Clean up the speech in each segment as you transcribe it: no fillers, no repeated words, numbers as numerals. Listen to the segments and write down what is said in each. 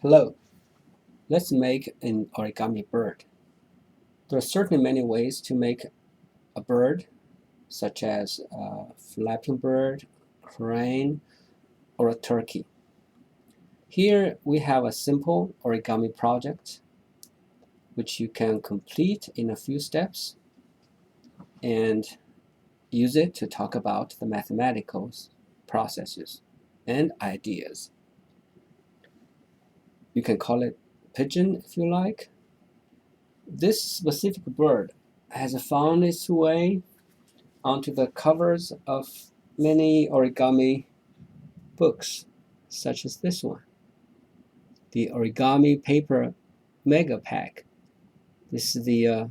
Hello, let's make an origami bird. There are certainly many ways to make a bird, such as a flapping bird, crane, or a turkey. Here we have a simple origami project which you can complete in a few steps and use it to talk about the mathematical processes and ideas. You can call it pigeon if you like. This specific bird has found its way onto the covers of many origami books, such as this one, the Origami Paper Mega Pack. This is the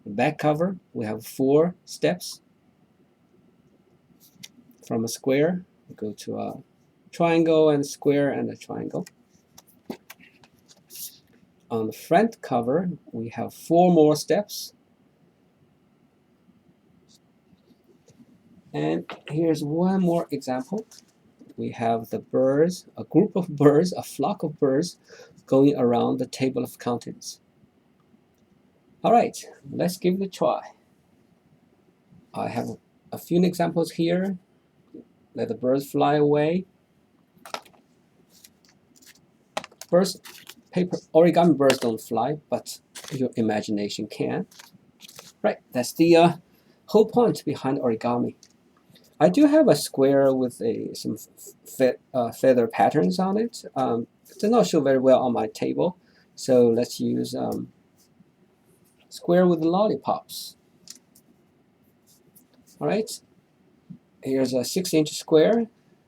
back cover. We have 4 steps. From a square, we go to a triangle and square and a triangle. On the front cover, we have 4 more steps. And here's one more example. We have the birds, a group of birds, a flock of birds going around the table of contents. All right, let's give it a try. I have a few examples here. Let the birds fly away. Origami birds don't fly, but your imagination can. Right, that's the whole point behind origami. I do have a square with some feather patterns on it. It does not show very well on my table, so let's use square with lollipops. All right, here's a 6-inch square.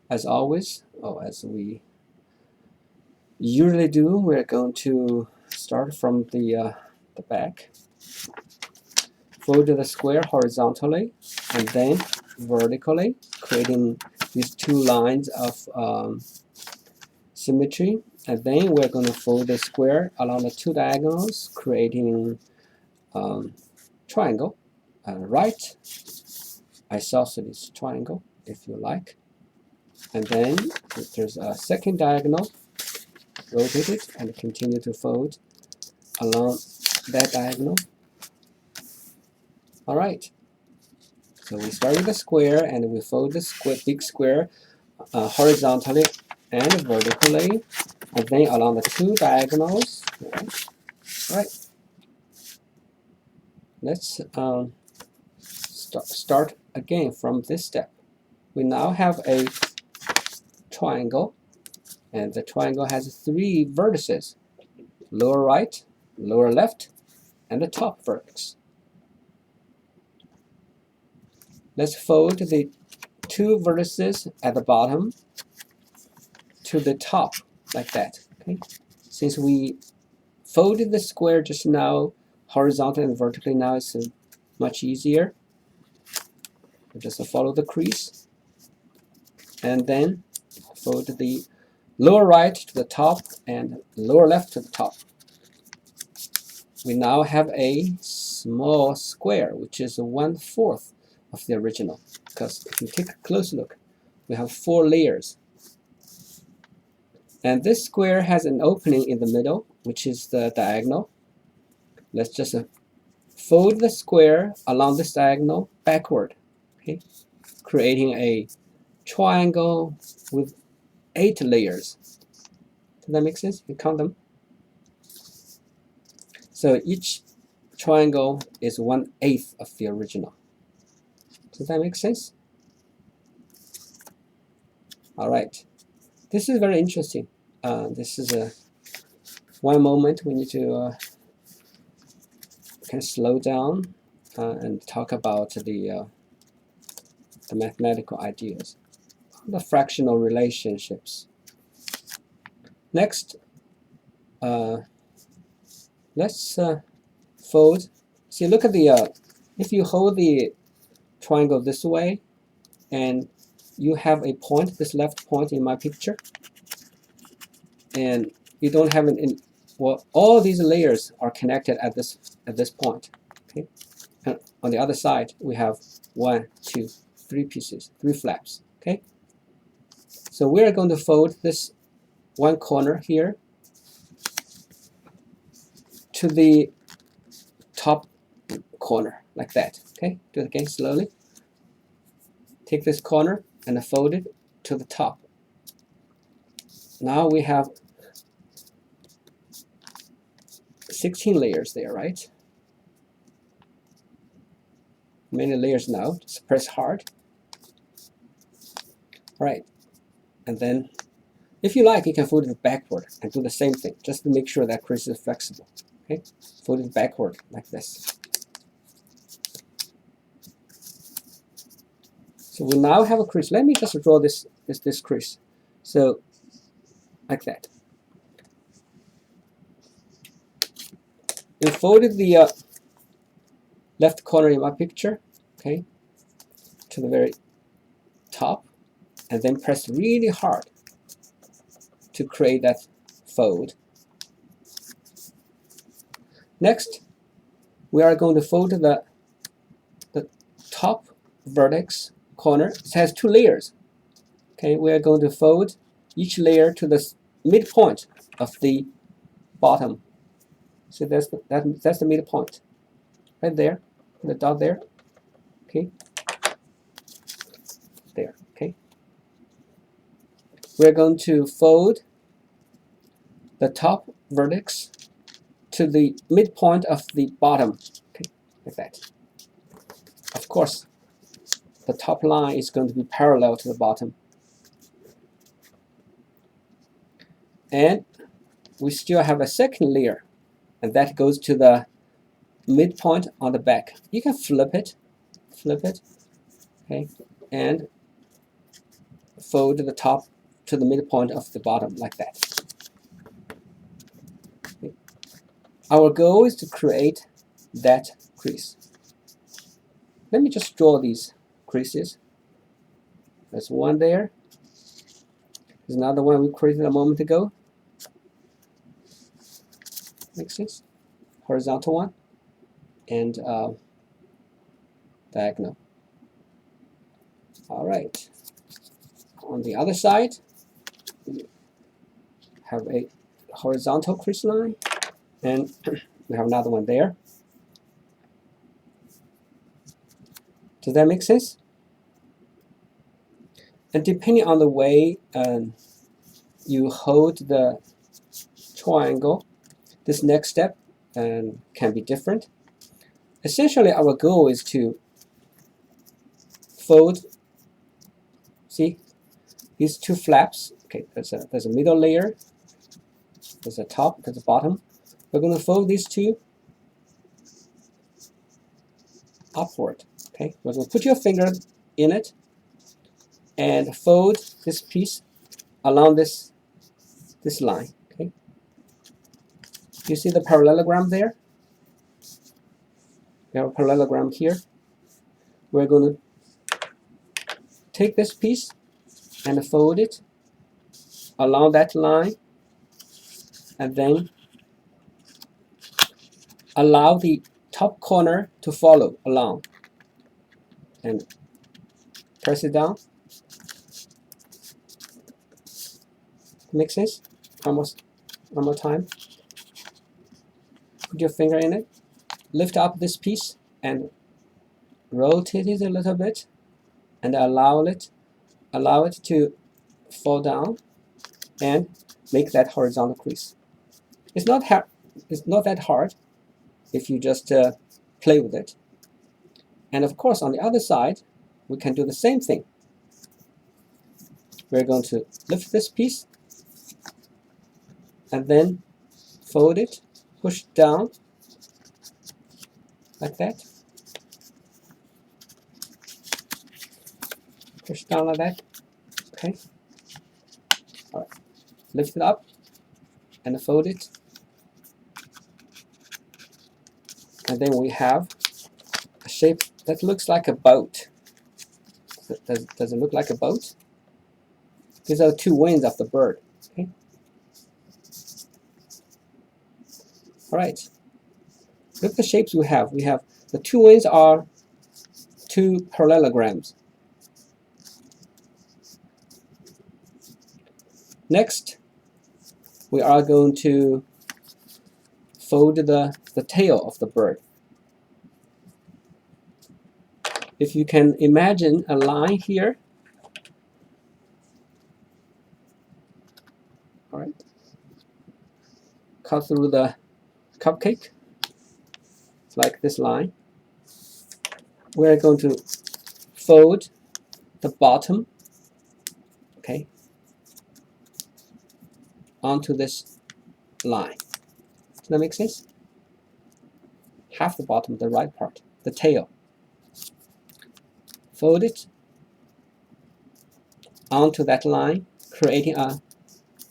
As always, as we usually do, we're going to start from the back. Fold the square horizontally and then vertically, creating these 2 lines of symmetry. And then we're going to fold the square along the 2 diagonals, creating triangle. Right isosceles triangle, if you like. And then there's a second diagonal. Rotate it and continue to fold along that diagonal. All right. So we start with the square and we fold the big square horizontally and vertically, and then along the 2 diagonals. All right. Let's start again from this step. We now have a triangle, and the triangle has 3 vertices: lower right, lower left, and the top vertex. Let's fold the 2 vertices at the bottom to the top, like that. Okay. Since we folded the square just now, horizontally and vertically, now it's much easier. Just follow the crease, and then fold the lower right to the top and lower left to the top. We now have a small square, which is 1/4 of the original, because if you take a close look, we have 4 layers. And this square has an opening in the middle, which is the diagonal. Let's just fold the square along this diagonal backward, okay, creating a triangle with 8 layers. Does that make sense? You count them. So each triangle is 1/8 of the original. Does that make sense? All right. This is very interesting. This is one moment we need to kind of slow down and talk about the mathematical ideas, the fractional relationships. Next, let's fold. See, look at the, if you hold the triangle this way, and you have a point, this left point in my picture, and you don't have well, all these layers are connected at this point. Okay, and on the other side we have 1, 2, 3 pieces, 3 flaps. Okay, so we're going to fold this one corner here to the top corner like that. Okay, do it again slowly. Take this corner and fold it to the top. Now we have 16 layers there, right? Many layers now. Just press hard. All right, and then if you like, you can fold it backward and do the same thing, just to make sure that crease is flexible. Okay, fold it backward like this. So we now have a crease. Let me just draw this crease. So like that. You folded the left corner in my picture, okay, to the very top, and then press really hard to create that fold. Next, we are going to fold the top vertex corner. It has 2 layers. Okay, we are going to fold each layer to the midpoint of the bottom. So that's the midpoint, right there, the dot there. Okay, there. Okay, we're going to fold the top vertex to the midpoint of the bottom. Okay, like that. Of course, the top line is going to be parallel to the bottom. And we still have a second layer, and that goes to the midpoint on the back. You can flip it, okay, and fold the top to the midpoint of the bottom like that. Okay. Our goal is to create that crease. Let me just draw these creases. There's one there. There's another one we created a moment ago. Makes sense? Horizontal one and diagonal. All right. On the other side, we have a horizontal crease line, and we have another one there. Does that make sense? And depending on the way you hold the triangle, this next step can be different. Essentially, our goal is to fold, see, these 2 flaps. Okay, there's a middle layer, there's a top, there's a bottom. We're going to fold these 2 upward. Okay, we're going to put your finger in it and fold this piece along this line. Okay, you see the parallelogram there? We have a parallelogram here. We're going to take this piece and fold it along that line, and then allow the top corner to follow along, and press it down. Make sense? Almost one more time. Put your finger in it, lift up this piece and rotate it a little bit, and allow it to fall down and make that horizontal crease. It's not that hard if you just play with it. And of course, on the other side, we can do the same thing. We're going to lift this piece and then fold it, push down like that. Push down like that. Okay. All right. Lift it up and fold it. And then we have a shape that looks like a boat. Does it look like a boat? These are the 2 wings of the bird. Okay. All right. Look at the shapes we have. We have the 2 wings are 2 parallelograms. Next, we are going to fold the tail of the bird. If you can imagine a line here, all right, cut through the cupcake, like this line. We're going to fold the bottom, okay, onto this line. Does that make sense? Half the bottom, the right part, the tail. Fold it onto that line, creating a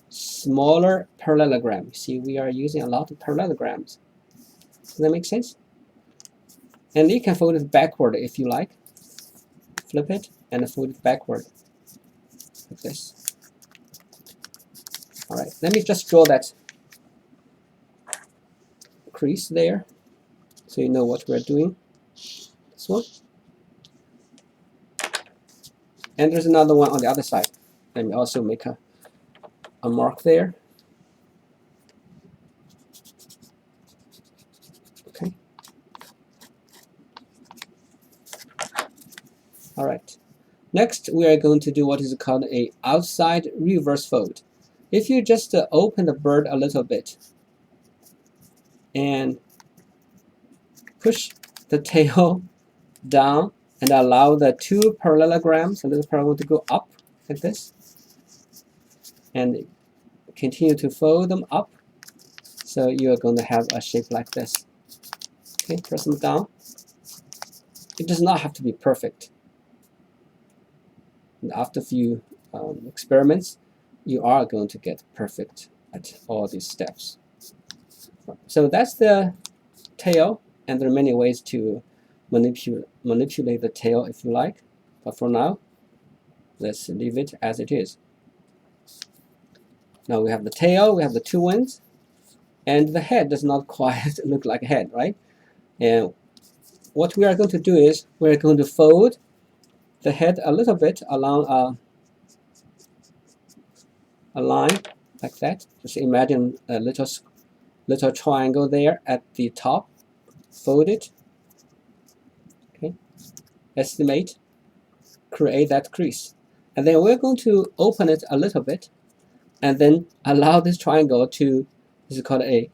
smaller parallelogram. See, we are using a lot of parallelograms. Does that make sense? And you can fold it backward if you like. Flip it and fold it backward, like this. All right, let me just draw that crease there, so you know what we're doing. This one. And there's another one on the other side. Let me also make a mark there. Okay. All right. Next, we are going to do what is called a outside reverse fold. If you just open the bird a little bit and push the tail down and allow the two parallelograms, the little parallelogram, to go up like this, and continue to fold them up, so you are going to have a shape like this. Okay, press them down. It does not have to be perfect. And after a few experiments, you are going to get perfect at all these steps. So that's the tail, and there are many ways to manipulate the tail if you like, but for now, let's leave it as it is. Now we have the tail, we have the two wings, and the head does not quite look like a head, right? And what we are going to do is we're going to fold the head a little bit along a line like that. Just imagine a little triangle there at the top. Fold it. Okay. Estimate. Create that crease. And then we're going to open it a little bit and then allow this triangle to, this is called a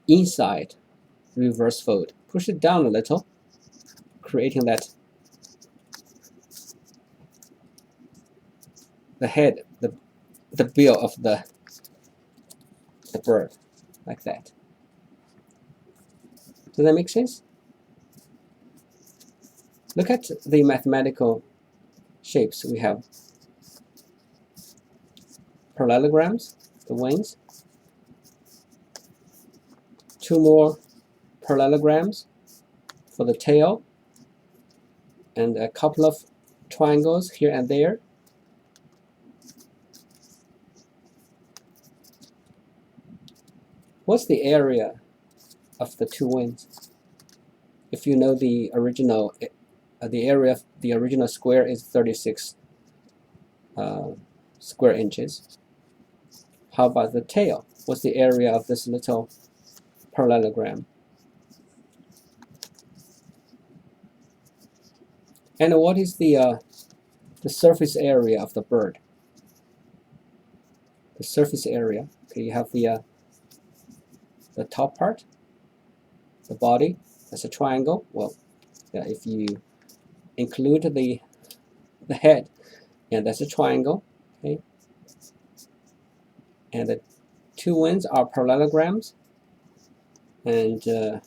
inside reverse fold. Push it down a little, creating that the head, the bill of the bird, like that. Does that make sense? Look at the mathematical shapes. We have parallelograms, the wings, two more parallelograms for the tail, and a couple of triangles here and there. What's the area of the two wings? If you know the original, the area of the original square is 36 square inches. How about the tail? What's the area of this little parallelogram? And what is the surface area of the bird? The surface area. Okay, you have the top part, the body. That's a triangle. Well, yeah, if you include the head, and that's a triangle. Okay, and the two wings are parallelograms, and you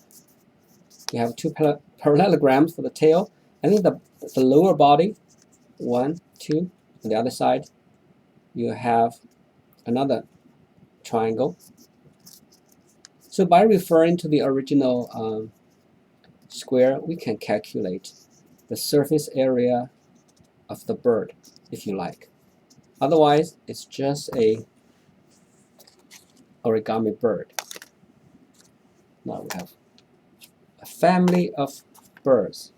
have two parallelograms for the tail. I think the lower body, 1, 2, on the other side, you have another triangle. So by referring to the original square, we can calculate the surface area of the bird, if you like. Otherwise, it's just a origami bird. Now we have a family of birds.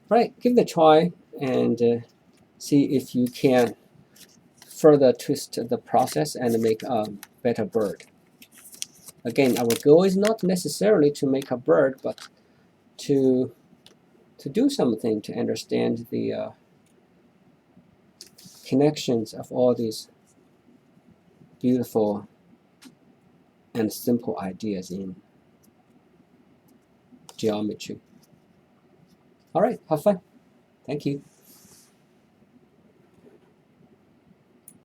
Right, give it a try and see if you can further twist the process and make a better bird. Again, our goal is not necessarily to make a bird, but to do something to understand the connections of all these beautiful and simple ideas in geometry. All right, have fun. Thank you.